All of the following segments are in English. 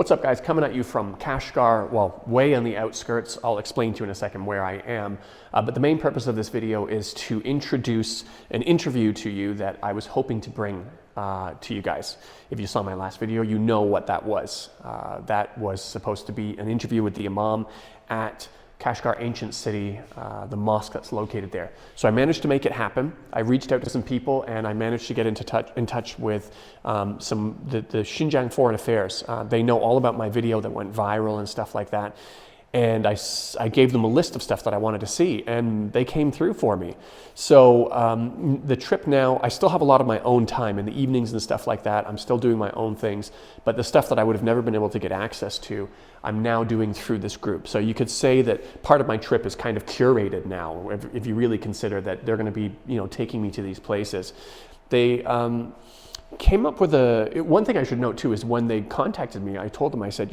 What's up, guys? Coming at you from Kashgar, well, way on the outskirts. I'll explain to you in a second where I am. But the main purpose of this video is to introduce an interview to you that I was hoping to bring to you guys. If you saw my last video, you know what that was. That was supposed to be an interview with the Imam at Kashgar Ancient City, the mosque that's located there. So I managed to make it happen. I reached out to some people and I managed to get in touch with the Xinjiang Foreign Affairs. They know all about my video that went viral and stuff like that. And I gave them a list of stuff that I wanted to see, and they came through for me. So the trip now, I still have a lot of my own time in the evenings and stuff like that. I'm still doing my own things, but the stuff that I would have never been able to get access to, I'm now doing through this group. So you could say that part of my trip is kind of curated now, if you really consider that they're going to be, taking me to these places. They came up with one thing I should note too is when they contacted me, I told them, I said,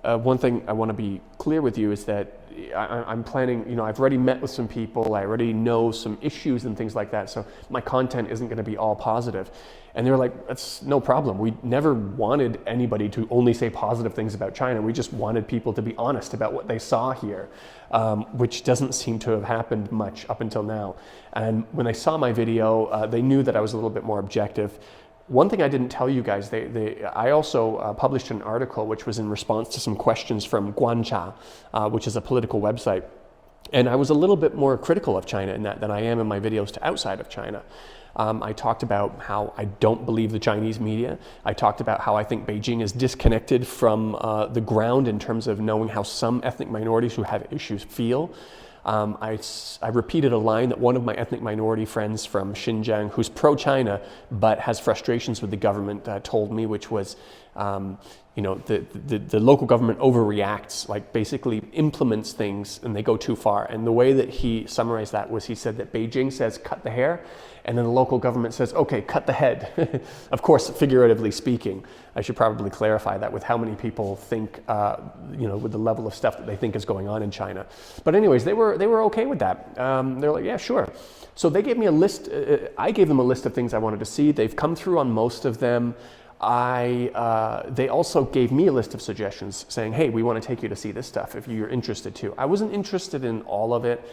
one thing I want to be clear with you is that I'm planning, I've already met with some people, I already know some issues and things like that, so my content isn't going to be all positive. And they were like, that's no problem. We never wanted anybody to only say positive things about China. We just wanted people to be honest about what they saw here, which doesn't seem to have happened much up until now. And when they saw my video, they knew that I was a little bit more objective. One thing I didn't tell you guys, I also published an article which was in response to some questions from Guancha, which is a political website. And I was a little bit more critical of China in that than I am in my videos to outside of China. I talked about how I don't believe the Chinese media. I talked about how I think Beijing is disconnected from the ground in terms of knowing how some ethnic minorities who have issues feel. I repeated a line that one of my ethnic minority friends from Xinjiang, who's pro-China but has frustrations with the government, told me, which was, the local government overreacts, like basically implements things and they go too far. And the way that he summarized that was he said that Beijing says cut the hair, and then the local government says, okay, cut the head. Of course, figuratively speaking. I should probably clarify that with how many people think, with the level of stuff that they think is going on in China. But anyways, they were okay with that. They're like, yeah, sure. So they gave me a list. I gave them a list of things I wanted to see. They've come through on most of them. They also gave me a list of suggestions saying, hey, we want to take you to see this stuff if you're interested too. I wasn't interested in all of it.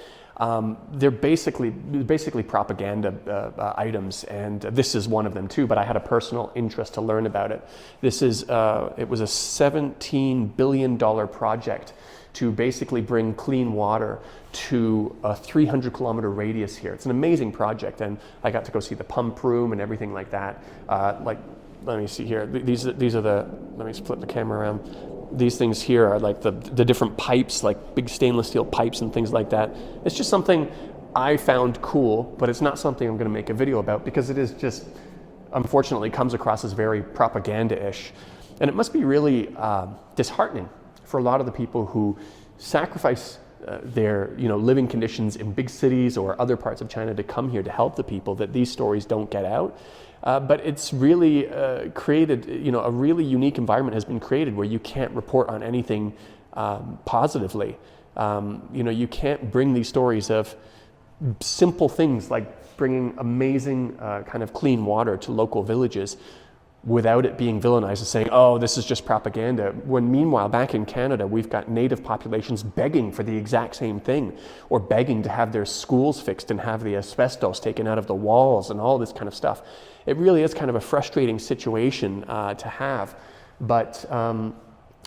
They're basically propaganda items, and this is one of them too, but I had a personal interest to learn about it. It was a $17 billion project to basically bring clean water to a 300-kilometer radius here. It's an amazing project, and I got to go see the pump room and everything like that. Let me see here. These are let me flip the camera around. These things here are like the different pipes, like big stainless steel pipes and things like that. It's just something I found cool, but it's not something I'm going to make a video about because it is just, unfortunately, comes across as very propaganda-ish. And it must be really disheartening for a lot of the people who sacrifice their living conditions in big cities or other parts of China to come here to help the people, that these stories don't get out. But it's really created, a really unique environment has been created where you can't report on anything positively. You can't bring these stories of simple things like bringing amazing kind of clean water to local villages without it being villainized as saying, oh, this is just propaganda. When meanwhile, back in Canada, we've got native populations begging for the exact same thing, or begging to have their schools fixed and have the asbestos taken out of the walls and all this kind of stuff. It really is kind of a frustrating situation to have, but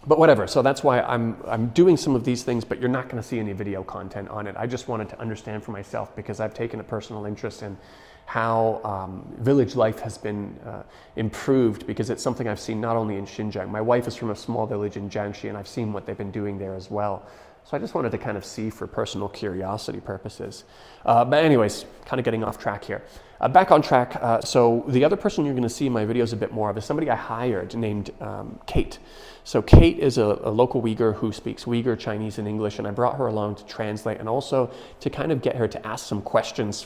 whatever. So that's why I'm doing some of these things, but you're not going to see any video content on it. I just wanted to understand for myself because I've taken a personal interest in how village life has been improved, because it's something I've seen not only in Xinjiang. My wife is from a small village in Jiangxi, and I've seen what they've been doing there as well. So I just wanted to kind of see for personal curiosity purposes. But anyways, kind of getting off track here. Back on track, so the other person you're going to see in my videos a bit more of is somebody I hired named Kate. So Kate is a local Uyghur who speaks Uyghur, Chinese, and English, and I brought her along to translate and also to kind of get her to ask some questions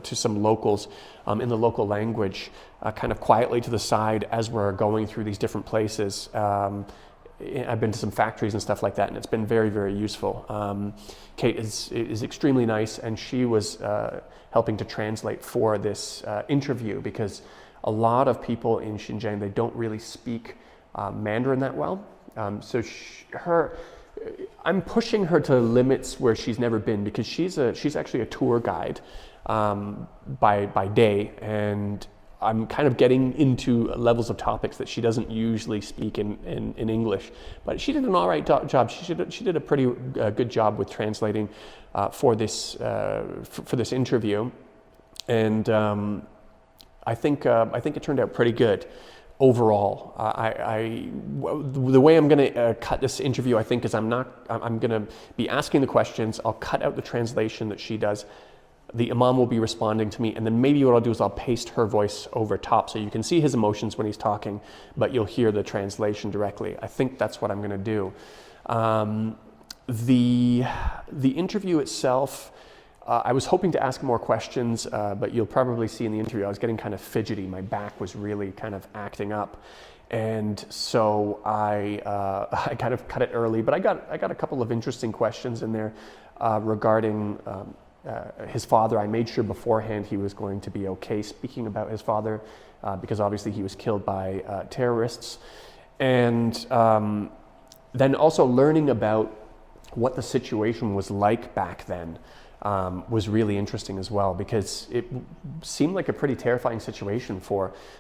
to some locals in the local language, kind of quietly to the side as we're going through these different places. I've been to some factories and stuff like that, and it's been very, very useful. Kate is extremely nice, and she was helping to translate for this interview because a lot of people in Xinjiang, they don't really speak Mandarin that well. I'm pushing her to limits where she's never been, because she's actually a tour guide by day, and I'm kind of getting into levels of topics that she doesn't usually speak in English. But she did an all right job. She did a pretty good job with translating for this interview, and I think it turned out pretty good overall. The way I'm going to cut this interview, I think, is I'm going to be asking the questions. I'll cut out the translation that she does. The Imam will be responding to me, and then maybe what I'll do is I'll paste her voice over top so you can see his emotions when he's talking, but you'll hear the translation directly. I think that's what I'm going to do. The interview itself, I was hoping to ask more questions, but you'll probably see in the interview I was getting kind of fidgety. My back was really kind of acting up, and so I kind of cut it early. But I got a couple of interesting questions in there regarding his father. I made sure beforehand he was going to be okay speaking about his father, because obviously he was killed by terrorists, and then also learning about what the situation was like back then. Was really interesting as well, because it seemed like a pretty terrifying situation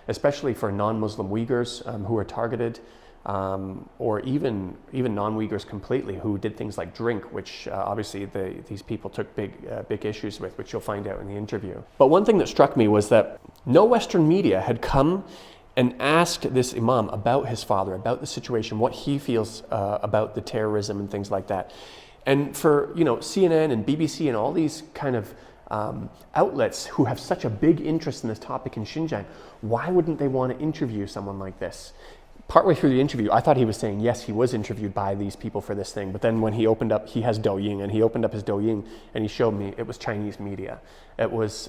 especially for non-Muslim Uyghurs who were targeted, or even non-Uyghurs completely, who did things like drink, which obviously these people took big issues with, which you'll find out in the interview. But one thing that struck me was that no Western media had come and asked this Imam about his father, about the situation, what he feels about the terrorism and things like that. And for CNN and BBC and all these kind of outlets who have such a big interest in this topic in Xinjiang, why wouldn't they want to interview someone like this? Partway through the interview, I thought he was saying, yes, he was interviewed by these people for this thing. But then when he opened up, he has Douyin, and he opened up his Douyin and he showed me it was Chinese media. It was,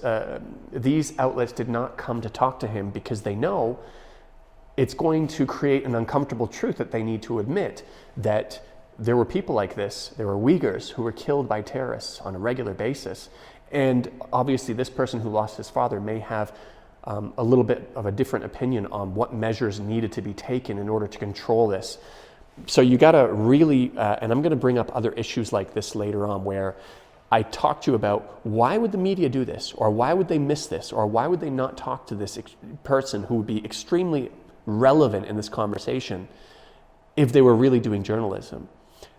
these outlets did not come to talk to him because they know it's going to create an uncomfortable truth that they need to admit, that there were people like this, there were Uyghurs who were killed by terrorists on a regular basis. And obviously this person who lost his father may have a little bit of a different opinion on what measures needed to be taken in order to control this. So you gotta really, and I'm gonna bring up other issues like this later on, where I talk to you about why would the media do this, or why would they miss this, or why would they not talk to this person who would be extremely relevant in this conversation if they were really doing journalism.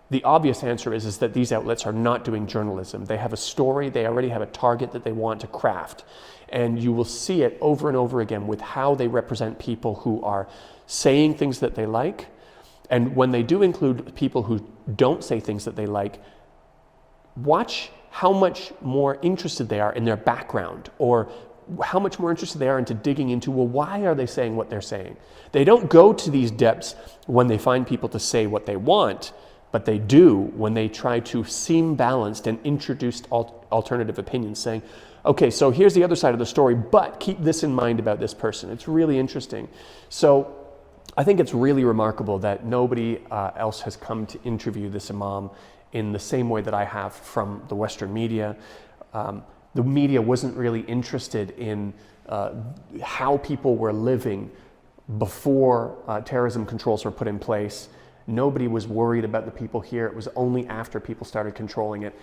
The obvious answer is that these outlets are not doing journalism. They have a story, they already have a target that they want to craft. And you will see it over and over again with how they represent people who are saying things that they like. And when they do include people who don't say things that they like, watch how much more interested they are in their background, or how much more interested they are into digging into, well, why are they saying what they're saying? They don't go to these depths when they find people to say what they want, but they do when they try to seem balanced and introduce alternative opinions, saying, okay, so here's the other side of the story, but keep this in mind about this person. It's really interesting. So I think it's really remarkable that nobody else has come to interview this Imam in the same way that I have from the Western media. The media wasn't really interested in how people were living before terrorism controls were put in place. Nobody was worried about the people here. It was only after people started controlling it.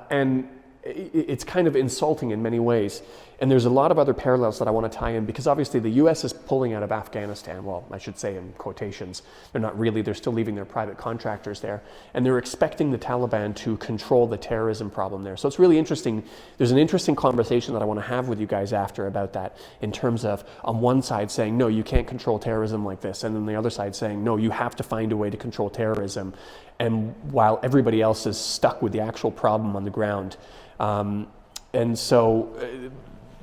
And it's kind of insulting in many ways. And there's a lot of other parallels that I want to tie in, because obviously the US is pulling out of Afghanistan. Well, I should say in quotations. They're not really, they're still leaving their private contractors there. And they're expecting the Taliban to control the terrorism problem there. So it's really interesting. There's an interesting conversation that I want to have with you guys after about that, in terms of on one side saying, no, you can't control terrorism like this. And then the other side saying, no, you have to find a way to control terrorism. And while everybody else is stuck with the actual problem on the ground. And so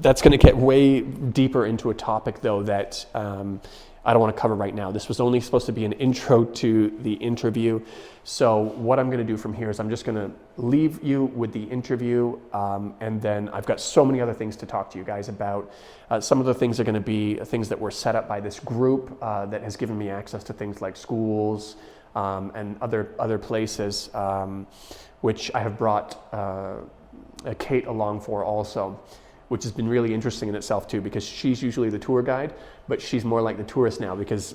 that's going to get way deeper into a topic, though, that I don't want to cover right now. This was only supposed to be an intro to the interview. So what I'm going to do from here is I'm just going to leave you with the interview, and then I've got so many other things to talk to you guys about. Some of the things are going to be things that were set up by this group that has given me access to things like schools and other places, which I have brought Kate along for also. which has been really interesting in itself too, because she's usually the tour guide, but she's more like the tourist now because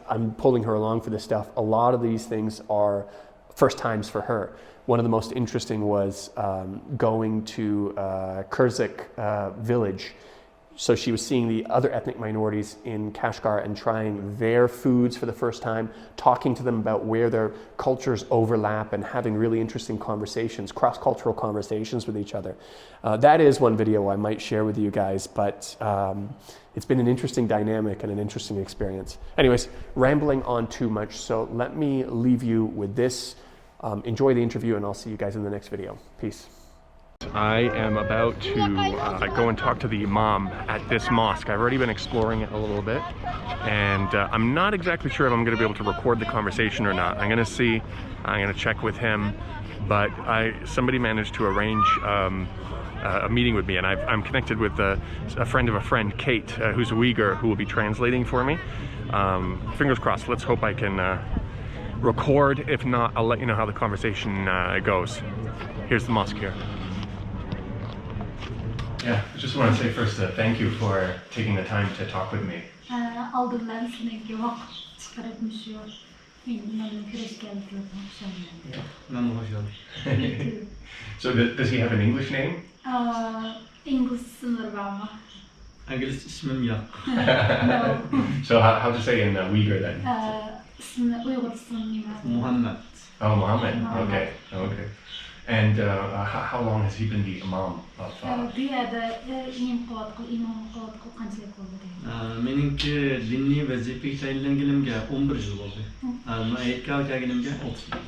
I'm pulling her along for this stuff. A lot of these things are first times for her. One of the most interesting was going to Kyrgyz village. So she was seeing the other ethnic minorities in Kashgar and trying their foods for the first time, talking to them about where their cultures overlap and having really interesting conversations, cross-cultural conversations with each other. That is one video I might share with you guys, but it's been an interesting dynamic and an interesting experience. Anyways, rambling on too much, so let me leave you with this. Enjoy the interview and I'll see you guys in the next video. Peace. I am about to go and talk to the Imam at this mosque. I've already been exploring it a little bit, and I'm not exactly sure if I'm going to be able to record the conversation or not. I'm going to see, I'm going to check with him, but somebody managed to arrange a meeting with me, and I'm connected with a friend of a friend, Kate, who's a Uyghur, who will be translating for me. Fingers crossed, let's hope I can record. If not, I'll let you know how the conversation goes. Here's the mosque here. Yeah, I just want to say first thank you for taking the time to talk with me. So does he have an English name? English ismim yok. No. So how to say in Uyghur then? Muhammad. Oh, Muhammad. Okay. Okay. And how long has he been the Imam of? Menimki dinli vazife tayinlanganimga 11 yil bo'ldi. Aytga kelganimga 6 yil.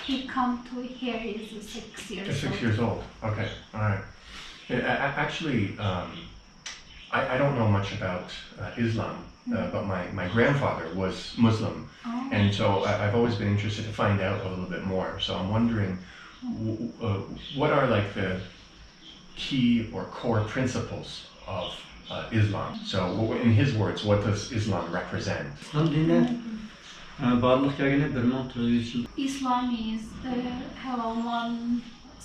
He come to here is 6 years old. 6 years old. Okay. All right. Actually, I don't know much about Islam, but my grandfather was Muslim, and so I've always been interested to find out a little bit more. So I'm wondering, what are like the key or core principles of Islam? So in his words, what does Islam represent? Islam is have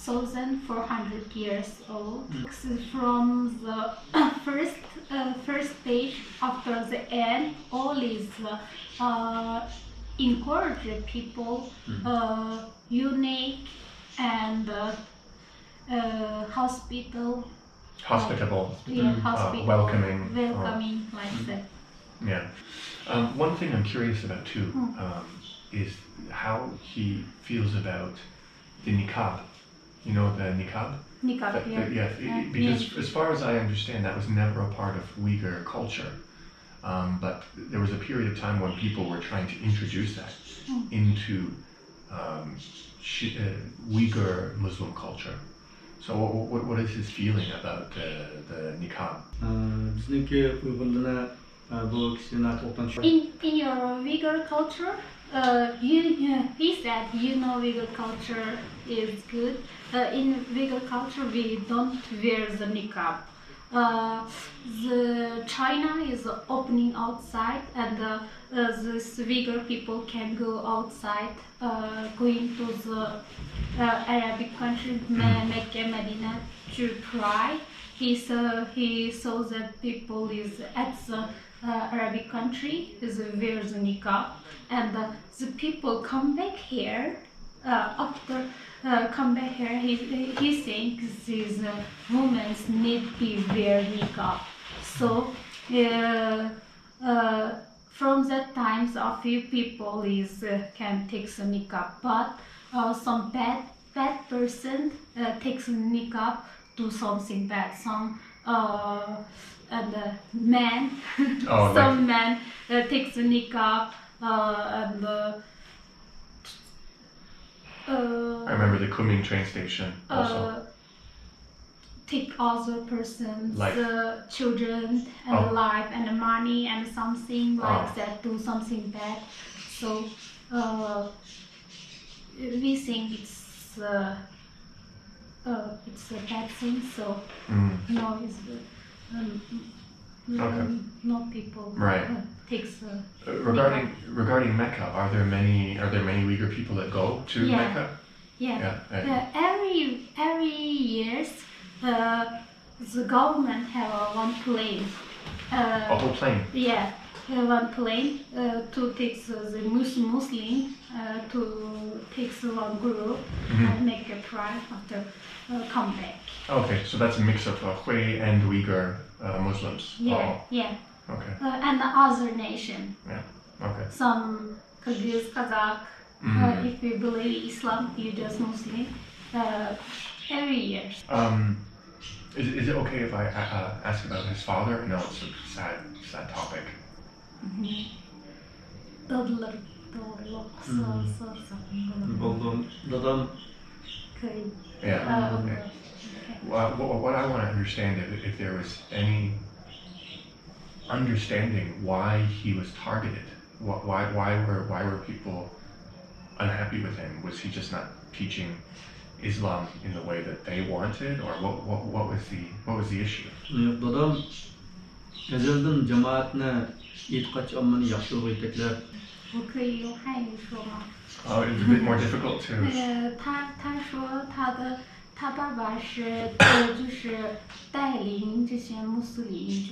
1,400 years old. From the first page after the end, all is encourage people, unique and hospitable, welcoming, like that. Yeah. One thing I'm curious about too is how he feels about the niqab. You know the niqab? Niqab, yes. Because as far as I understand, that was never a part of Uyghur culture. But there was a period of time when people were trying to introduce that into Uyghur Muslim culture. So what is his feeling about the niqab? In your Uyghur culture, he said, Uyghur culture is good. In Uyghur culture, we don't wear the niqab. The China is opening outside, and this Uyghur people can go outside, going to the Arabic country, Mecca, Medina, to try. He saw that people is at the Arabic country is wear the niqab, and the people come back here after come back here. He thinks these women need to wear niqab. So from that times, a few people is can take the niqab, but some bad person takes niqab, do something bad. Some and men, some men takes the niqab and. I remember the Kunming train station also. Take other person's life. Children and life and money and something like that, do something bad. So we think it's a bad thing. So no, it's no people takes. Regarding Mecca, are there many Uyghur people that go to Mecca? Yeah. Every years the government have one plane. A whole plane. Yeah, one plane to take the Muslim to take one group and make a prayer after come back. Okay, so that's a mix of Hui and Uyghur Muslims. Yeah, yeah. Okay. And the other nation. Yeah. Okay. Some Kyrgyz, Kazakh. If you believe Islam, you just Muslim. Every year. Is it okay if I ask about his father? No, it's a sad topic. Dadam Yeah. Okay. What I want to understand if there was any understanding why he was targeted. Why were people unhappy with him? Was he just not teaching Islam in the way that they wanted, or what was the issue? Dadam ezelden cemaatine Id Kah Mosque yaxshi o'rgataklar. 我可以用汉语说吗？ Oh, it's a bit more difficult to. 他说他爸爸是就是带领这些穆斯林，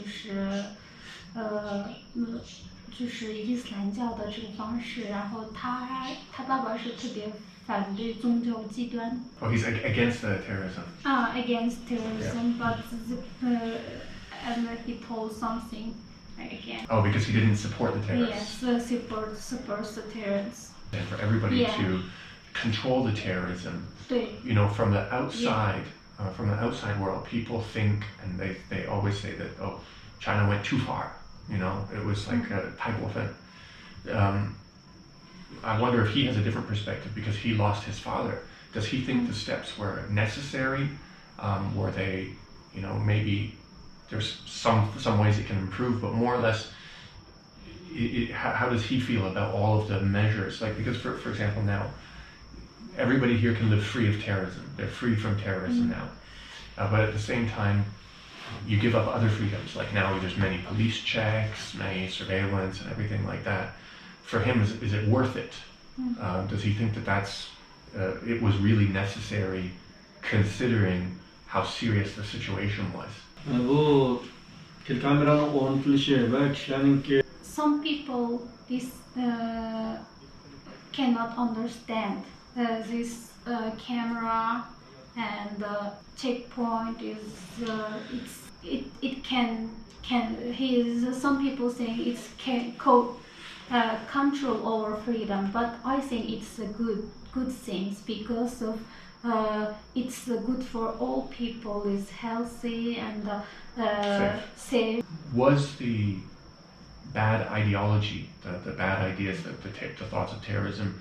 就是伊斯兰教的这个方式，然后他爸爸是特别反对宗教极端。Oh, he's against the terrorism. Against terrorism, but and he told something again. Oh, because he didn't support the Yes, terrorists. supports the terrorists. And for everybody Yeah. to control the terrorism, 对 you know, from the outside, from the outside world, people think, and they always say that, oh, China went too far. You know, it was like a type of I wonder if he has a different perspective because he lost his father. Does he think the steps were necessary? Were they, you know, maybe there's some ways it can improve, but more or less, how does he feel about all of the measures? Like, because for example now, everybody here can live free of terrorism. They're free from terrorism now. But at the same time, you give up other freedoms. Like now there's many police checks, many surveillance and everything like that. For him, is it worth it? Does he think that it was really necessary considering how serious the situation was? Bu kamerani o'rnatilishi va kishilarning Some people cannot understand this camera and checkpoint is it can some people think it's control over freedom, but I think it's a good thing because of it's good for all people. It's healthy and safe. Was the bad ideology, the bad ideas, the thoughts of terrorism,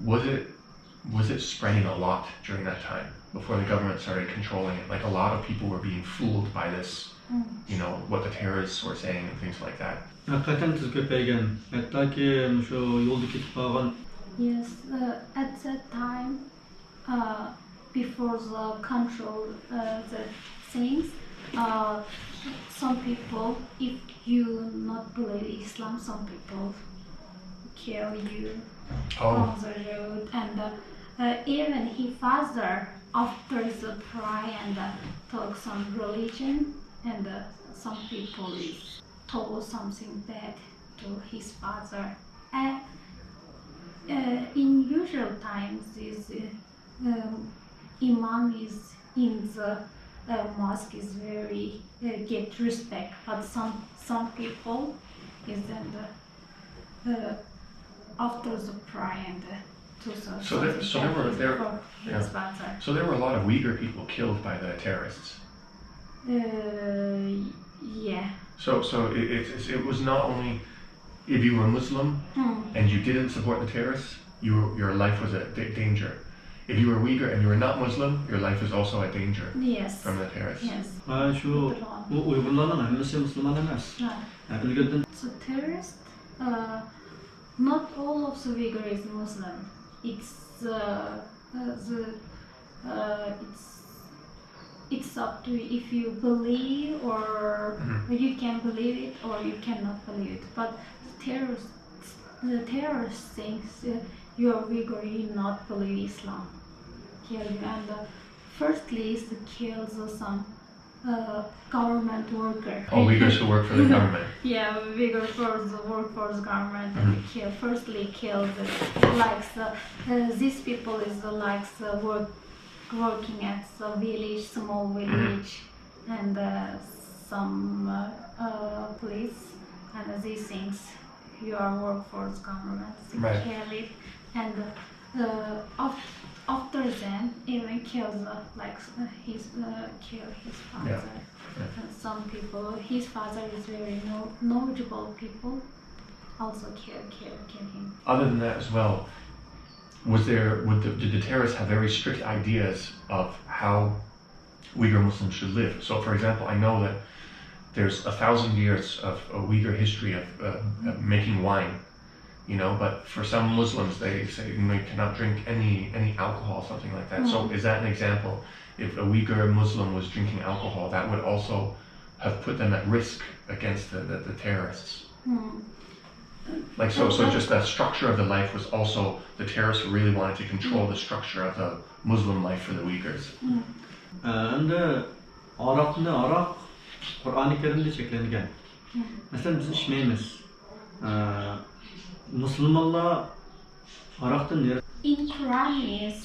was it spreading a lot during that time before the government started controlling it? Like a lot of people were being fooled by this, you know, what the terrorists were saying and things like that. haqiqatan tez ko'paygan. Hattoki shu yo'lda ketib qolgan. Yes, at that time, before the control the things, some people, if you not believe Islam, some people kill you on the road, and even his father, after the prayer and talk some religion, and some people is told something bad to his father. In usual times, this Imam is in the mosque is very get respect, but some people is in the after the prayer and So there were a lot of Uyghur people killed by the terrorists. Yeah. So it was not only if you were Muslim and you didn't support the terrorists, your life was a danger. If you were Uyghur and you were not Muslim, your life was also a danger Yes. from the terrorists. Yes. Shu Uyg'urlarning hammasi musulmon emas. Ilgaridan So terrorist, not all of the Uyghur is Muslim. It's up to you if you believe or you can believe it or you cannot believe it. But the terrorist thinks you are Uyghur, you not believe Islam. Kill you. And firstly is to kill some government worker. Oh, Uyghurs who work for the government. Yeah, Uyghur for the workforce government and kill these people is working at the village, small village, and some police and these things. You are workforce government, Right. kill it, and after then even kill his father. Yeah. And some people, his father is very knowledgeable people, also kill him. Other than that as well, did the terrorists have very strict ideas of how Uyghur Muslims should live? So, for example, I know that there's 1,000 years of Uyghur history of making wine, but for some Muslims they say you cannot drink any alcohol, something like that. So is that an example? If a Uyghur Muslim was drinking alcohol, that would also have put them at risk against the terrorists. So just the structure of the life was also, the terrorists really wanted to control the structure of the Muslim life for the Uyghurs. Endi Araq Qur'oni Karimda cheklangan. Masalan biz ichmaymiz. Musulmonlar Araqdan in Quran is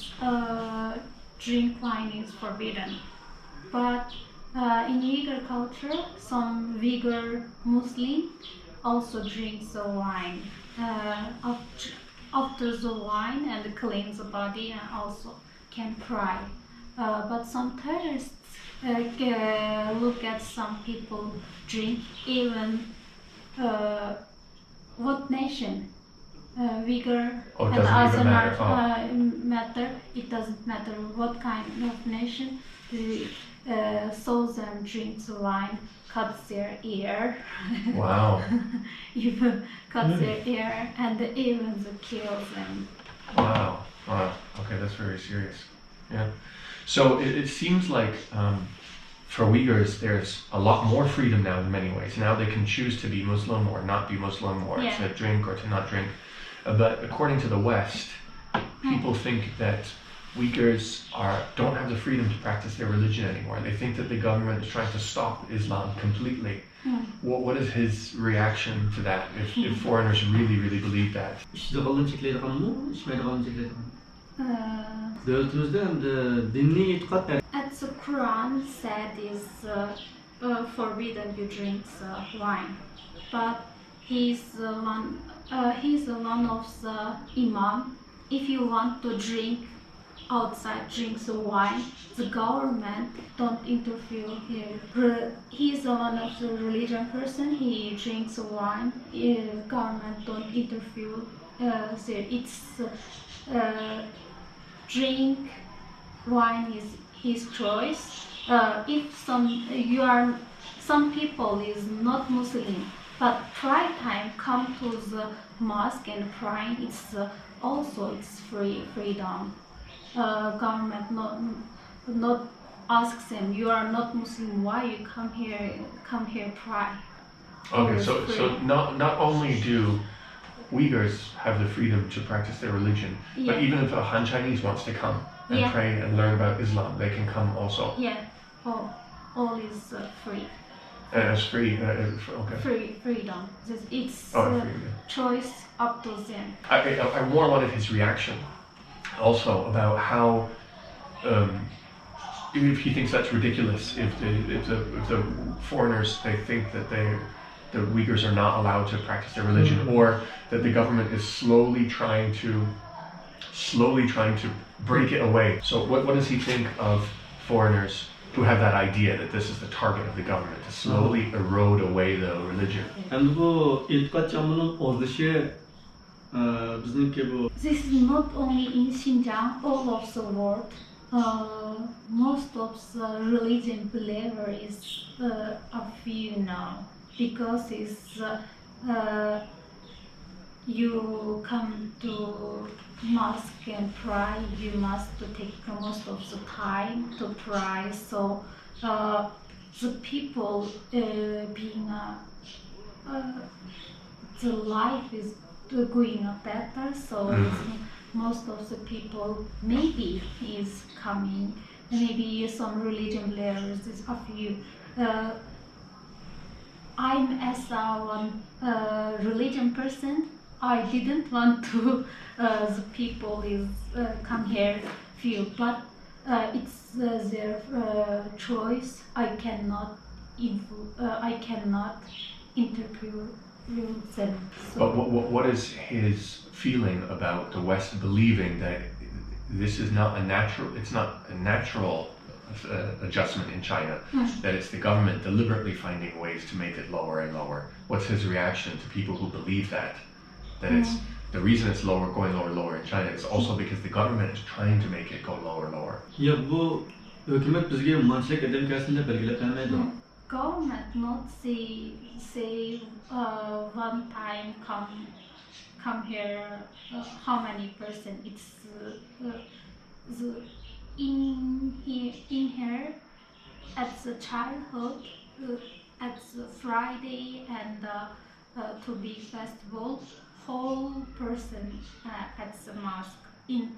drink wine is forbidden, but in Uyghur culture, some Uyghur Muslim also drinks the wine. After the wine and cleanse the body and also can pray. But some terrorists look at some people drink even what nation. Uyghur Oh, it and doesn't other even matter. matter. It doesn't matter what kind of nation. So them drink the wine, cuts their ear. Wow. Even cuts their ear and even kills them. Wow. Okay, that's very serious. Yeah. So it seems like for Uyghurs, there's a lot more freedom now in many ways. Now they can choose to be Muslim or not be Muslim, or to drink or to not drink. But according to the West, people think that Uyghurs don't have the freedom to practice their religion anymore. They think that the government is trying to stop Islam completely. What is his reaction to that, if foreigners really believe that? İçtiğalını çekileydiğanmı, içmeydiğalını çekileydiğanmı? Devletimizde dinli itikat As the Quran said, is forbidden you drink wine, but he's one of the Imam. If you want to drink outside, drink the wine, the government don't interfere here. He's one of the religion person. He drinks wine. Government don't interfere. It's drink wine is his choice. If some people is not Muslim, but prayer time come to the mosque and praying, it's freedom. Government not asks them, you are not Muslim, why you come here pray. Okay, so not only do Uyghurs have the freedom to practice their religion, but even if a Han Chinese wants to come and pray and learn about Islam, they can come also. Yeah, all is free. And it's free. Okay. Freedom. It's choice up to them. I more wanted his reaction, also about how, if he thinks that's ridiculous, if the foreigners, they think that the Uyghurs are not allowed to practice their religion, or that the government is slowly trying to break it away. So what does he think of foreigners who have that idea that this is the target of the government, to slowly erode away the religion? And bu Id Kah Mosque bizninki bu. This is not only in Xinjiang, all of the world. Most of the religion believer is a few now, because it's you come to mosque and pray, you must take most of the time to pray. So the people being the life is going better. So most of the people maybe is coming maybe some religion leaders, a few. I'm as a one religion person. I didn't want to the people is come here few, but it's their choice. I cannot interfere with them. So. But what is his feeling about the West believing that this is not a natural? It's not a natural adjustment in China. That it's the government deliberately finding ways to make it lower and lower. What's his reaction to people who believe that? That it's the reason it's going lower in China is also because the government is trying to make it go lower. Ya bu hükümet bizge manşek edilmesinde belgilep vermedi. Government not say one time come here how many percent it's the in here at the childhood at the Friday and to be festival whole person at the mosque in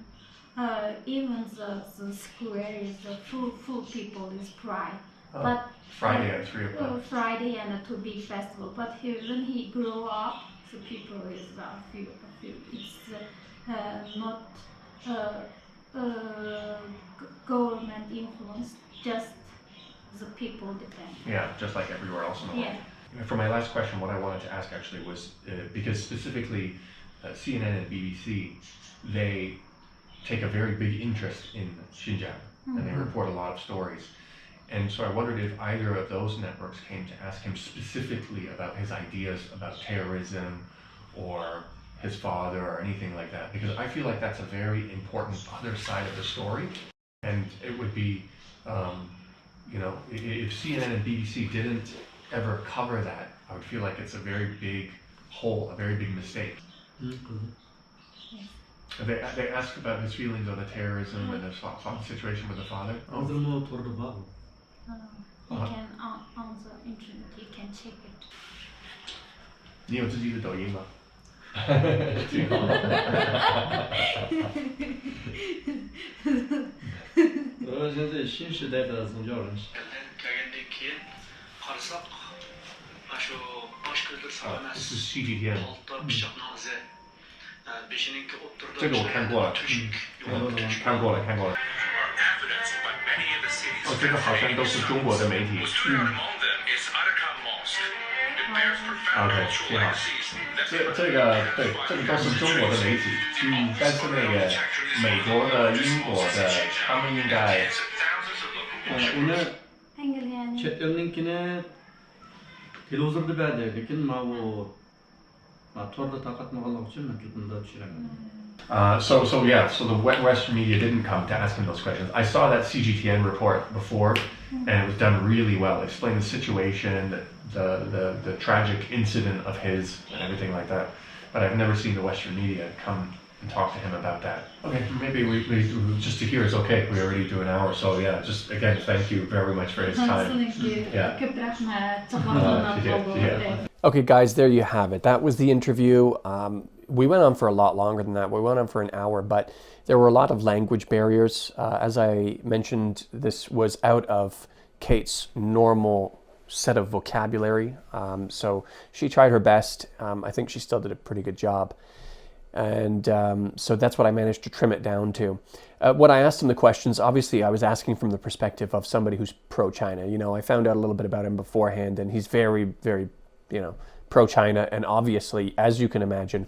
even the square is full people is pray. But Friday at 3 o'clock. Friday and to be festival. But when he grew up, the people is a few. It's not government influence. Just the people depend. Yeah, just like everywhere else in the world. Yeah. For my last question, what I wanted to ask actually was because specifically CNN and BBC, they take a very big interest in Xinjiang and they report a lot of stories. And so I wondered if either of those networks came to ask him specifically about his ideas about terrorism or his father or anything like that, because I feel like that's a very important other side of the story. And it would be, if CNN and BBC didn't ever cover that, I would feel like it's a very big hole, a very big mistake. They asked about his feelings on the terrorism and the situation with the father. He can on the internet, you can check it. 你有自己的抖音吗？现在新时代的宗教人士。这是 CGTN。这个我看过了，看过了。哦，这个好像都是中国的媒体。OK， 挺好。这个对，这个都是中国的媒体。但是那个美国的、英国的，他们应该。오늘 chet-elninkine televizorda berdi, lekin bu torda tarqatmaganlik uchun men YouTube'da tushiraman. So the Western media didn't come to ask him those questions. I saw that CGTN report before, and it was done really well. It explained the situation, the tragic incident of his, and everything like that. But I've never seen the Western media come and talk to him about that. Okay, maybe we just to hear is okay. We already do an hour, so yeah. Just again, thank you very much for his time. Yeah. Okay, guys, there you have it. That was the interview. We went on for a lot longer than that. We went on for an hour, but there were a lot of language barriers. As I mentioned, this was out of Kate's normal set of vocabulary. So she tried her best. I think she still did a pretty good job. And so that's what I managed to trim it down to. When I asked him the questions, obviously I was asking from the perspective of somebody who's pro-China. You know, I found out a little bit about him beforehand, and he's very, very, pro-China, and obviously, as you can imagine,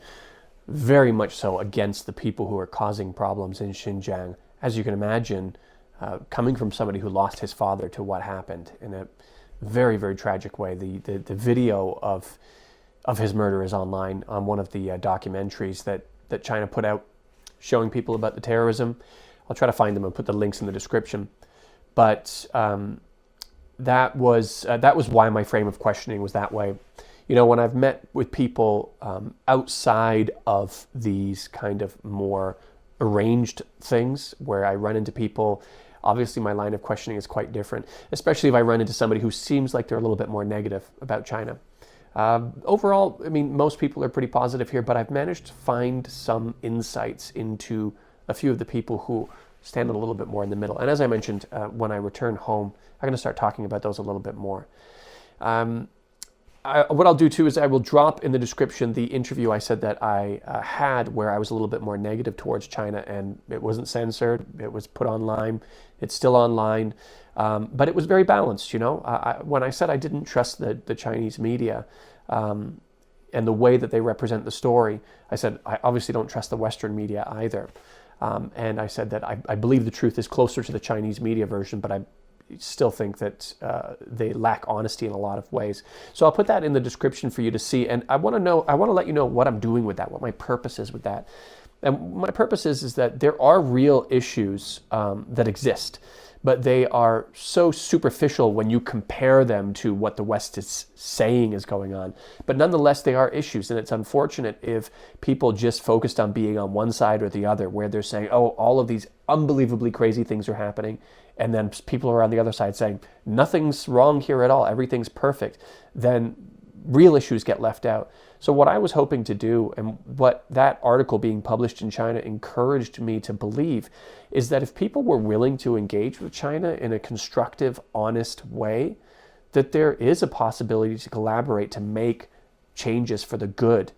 very much so against the people who are causing problems in Xinjiang. As you can imagine, coming from somebody who lost his father to what happened in a very, very tragic way. The video of his murder is online on one of the documentaries that China put out showing people about the terrorism. I'll try to find them and put the links in the description. But that was why my frame of questioning was that way. You know, when I've met with people outside of these kind of more arranged things, where I run into people, obviously my line of questioning is quite different, especially if I run into somebody who seems like they're a little bit more negative about China. Overall, I mean, most people are pretty positive here, but I've managed to find some insights into a few of the people who standing a little bit more in the middle. And as I mentioned, when I return home, I'm going to start talking about those a little bit more. What I'll do too is I will drop in the description the interview I said that I had where I was a little bit more negative towards China, and it wasn't censored. It was put online. It's still online, but it was very balanced. When I said I didn't trust the Chinese media and the way that they represent the story, I said I obviously don't trust the Western media either. And I said that I believe the truth is closer to the Chinese media version, but I still think that they lack honesty in a lot of ways. So I'll put that in the description for you to see. And I want to let you know what I'm doing with that, what my purpose is with that. And my purpose is that there are real issues that exist, but they are so superficial when you compare them to what the West is saying is going on. But nonetheless, they are issues, and it's unfortunate if people just focused on being on one side or the other, where they're saying, oh, all of these unbelievably crazy things are happening, and then people are on the other side saying, nothing's wrong here at all, everything's perfect. Then real issues get left out. So what I was hoping to do, and what that article being published in China encouraged me to believe, is that if people were willing to engage with China in a constructive, honest way, that there is a possibility to collaborate to make changes for the good.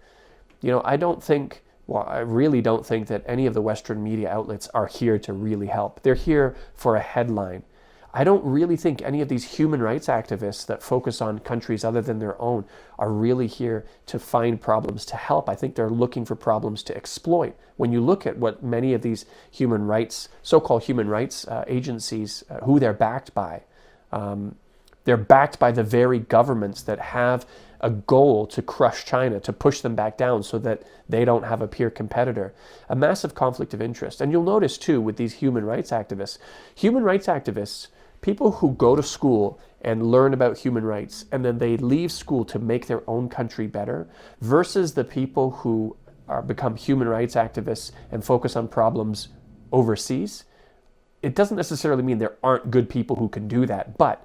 I really don't think that any of the Western media outlets are here to really help. They're here for a headline. I don't really think any of these human rights activists that focus on countries other than their own are really here to find problems to help. I think they're looking for problems to exploit. When you look at what many of these human rights, so-called human rights agencies, who they're backed by the very governments that have a goal to crush China, to push them back down so that they don't have a peer competitor. A massive conflict of interest. And you'll notice too with these human rights activists, people who go to school and learn about human rights and then they leave school to make their own country better, versus the people who become human rights activists and focus on problems overseas. It doesn't necessarily mean there aren't good people who can do that, but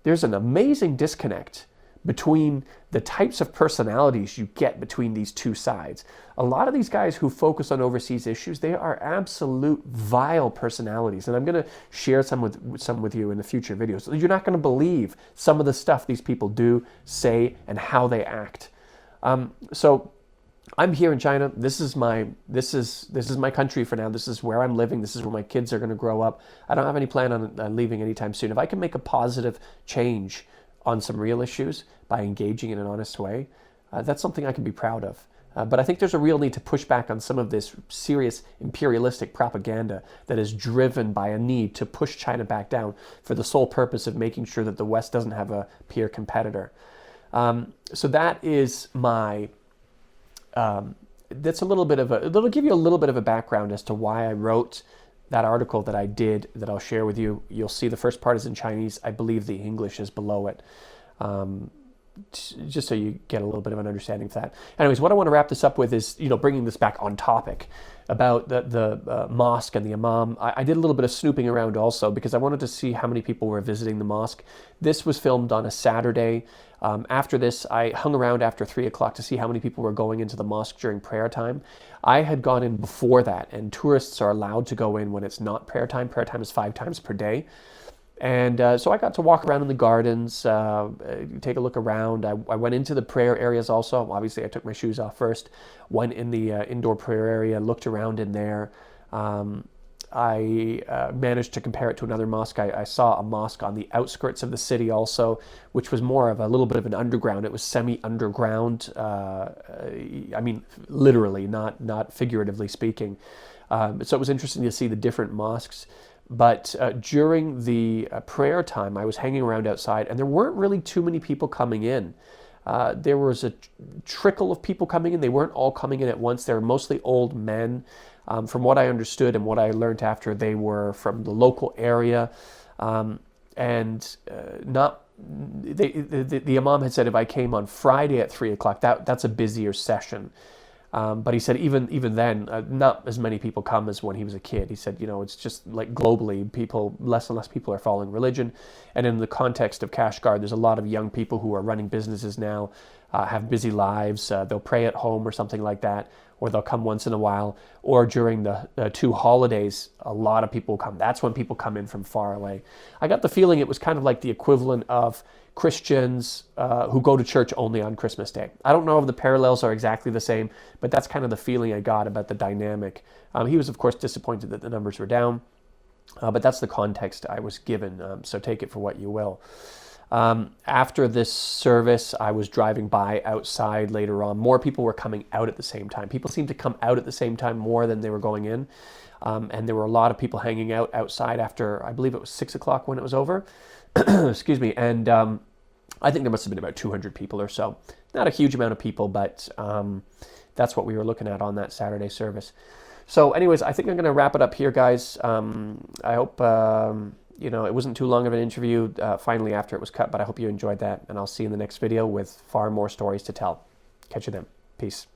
there's an amazing disconnect between the types of personalities you get between these two sides. A lot of these guys who focus on overseas issues, they are absolute vile personalities. And I'm going to share some with you in the future videos. You're not going to believe some of the stuff these people do, say, and how they act. So I'm here in China. This is my country for now. This is where I'm living. This is where my kids are going to grow up. I don't have any plan on leaving anytime soon. If I can make a positive change on some real issues by engaging in an honest way, that's something I can be proud of. But I think there's a real need to push back on some of this serious imperialistic propaganda that is driven by a need to push China back down for the sole purpose of making sure that the West doesn't have a peer competitor. So that is my... that's it'll give you a little bit of a background as to why I wrote that article that I did, that I'll share with you. You'll see the first part is in Chinese. I believe the English is below it. Just so you get a little bit of an understanding of that. Anyways, what I want to wrap this up with is, bringing this back on topic about the mosque and the Imam. I did a little bit of snooping around also because I wanted to see how many people were visiting the mosque. This was filmed on a Saturday. After this, I hung around after 3 o'clock to see how many people were going into the mosque during prayer time. I had gone in before that, and tourists are allowed to go in when it's not prayer time. Prayer time is 5 times per day. And so I got to walk around in the gardens, take a look around. I went into the prayer areas also. Obviously, I took my shoes off first, went in the indoor prayer area, looked around in there. I managed to compare it to another mosque. I saw a mosque on the outskirts of the city also, which was more of a little bit of an underground. It was semi-underground, literally, not figuratively speaking. So it was interesting to see the different mosques. But during the prayer time, I was hanging around outside, and there weren't really too many people coming in. There was a trickle of people coming in. They weren't all coming in at once. They were mostly old men. From what I understood and what I learned after, they were from the local area. The Imam had said if I came on Friday at 3 o'clock, that's a busier session. But he said even then, not as many people come as when he was a kid. He said, it's just like globally, less and less people are following religion. And in the context of Kashgar, there's a lot of young people who are running businesses now, have busy lives. They'll pray at home or something like that. or they'll come once in a while, or during the 2 holidays, a lot of people come. That's when people come in from far away. I got the feeling it was kind of like the equivalent of Christians who go to church only on Christmas Day. I don't know if the parallels are exactly the same, but that's kind of the feeling I got about the dynamic. He was, of course, disappointed that the numbers were down, but that's the context I was given, so take it for what you will. After this service, I was driving by outside later on. More people were coming out at the same time. People seemed to come out at the same time more than they were going in. And there were a lot of people hanging out outside after, I believe it was 6 o'clock when it was over. Excuse me. And I think there must have been about 200 people or so. Not a huge amount of people, but that's what we were looking at on that Saturday service. So anyways, I think I'm going to wrap it up here, guys. I hope, it wasn't too long of an interview finally after it was cut, but I hope you enjoyed that. And I'll see you in the next video with far more stories to tell. Catch you then. Peace.